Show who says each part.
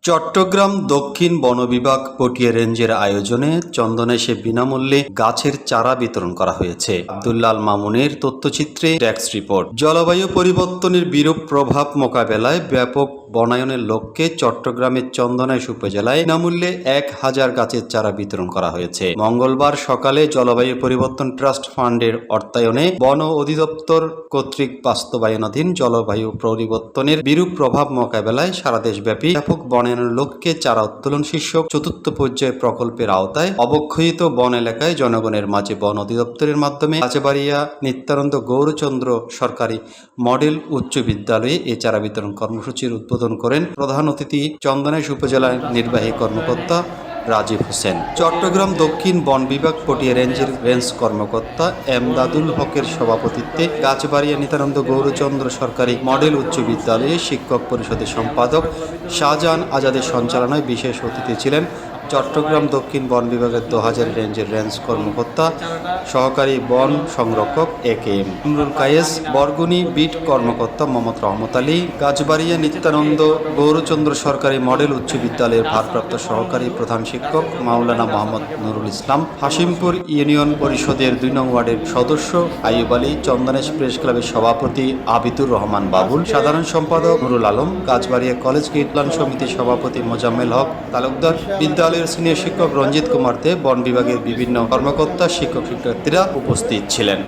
Speaker 1: চট্টগ্রাম দক্ষিণ বন বিভাগ পটিয়া রেঞ্জের আয়োজনে চন্দনেশে বিনামূল্যে গাছের চারা বিতরণ করা হয়েছে। আব্দুল্লাল মামুনের তথ্যচিত্রে ডেস্ক রিপোর্ট। জলবায়ু পরিবর্তনের বিরূপ প্রভাব মোকাবেলায় ব্যাপক বনায়নের লক্ষ্যে চট্টগ্রামের চন্দনেশ উপজেলায় বিনামূল্যে 1000 গাছের চারা বিতরণ করা হয়েছে। মঙ্গলবার সকালে জলবায়ু পরিবর্তন ট্রাস্ট ফান্ডের অর্থায়নে বন অধিদপ্তর কর্তৃক বাস্তবায়নাধীন জলবায়ু পরিবর্তনের বিরূপ প্রভাব মোকাবেলায় সারা দেশব্যাপী ব্যাপক বনায়নের লক্ষ্যে চারা উত্তোলন শীর্ষক চতুর্থ পর্যায় প্রকল্পের আওতায় অবক্ষয়িত বন এলাকায় জনগণের মাঝে বন অধিদপ্তরের মাধ্যমে কাছেবাড়িয়া নিত্যানন্দ গৌরচন্দ্র সরকারি মডেল উচ্চ বিদ্যালয়ে এ চারা বিতরণ কর্মসূচির উদ্বোধন করেন প্রধান অতিথি চন্দনেশ উপজেলার নির্বাহী কর্মকর্তা রাজীব হোসেন। চট্টগ্রাম দক্ষিণ বন বিভাগ পটিয়া রেঞ্জের রেঞ্জ কর্মকর্তা এমদাদুল হকের সভাপতিত্বে গাছবাড়িয়া নিত্যানন্দ গৌরচন্দ্র সরকারি মডেল উচ্চ বিদ্যালয়ে শিক্ষক পরিষদের সম্পাদক শাহজাহান আজাদের সঞ্চালনায় বিশেষ অতিথি ছিলেন চট্টগ্রাম দক্ষিণ বন বিভাগের 2000 রেঞ্জের রেঞ্জ কর্মকর্তা সহকারী বন সংরক্ষক একেএম ইমরুল কায়েস, বরগুনি বিট কর্মকর্তা মোহাম্মদ রহমত আলী, গাছবাড়িয়া নিত্যানন্দ গৌরচন্দ্র সরকারি মডেল উচ্চ বিদ্যালয়ের ভারপ্রাপ্ত সহকারী প্রধান শিক্ষক মাওলানা মোহাম্মদ নুরুল ইসলাম, হাশিমপুর ইউনিয়ন পরিষদের 2 নং ওয়ার্ডের সদস্য আইয়ুব আলী, চন্দনেশ প্রেস ক্লাবের সভাপতি আবিদুর রহমান বাবুল, সাধারণ সম্পাদক নুরুল আলম, গাছবাড়িয়া কলেজ কল্যাণ সমিতির সভাপতি মোজাম্মেল হক তালুকদার, বিদ্যালয়ের সিনিয়র শিক্ষক রঞ্জিত কুমার দে, বন বিভাগের বিভিন্ন কর্মকর্তা, শিক্ষক শিক্ষার্থীরা উপস্থিত ছিলেন।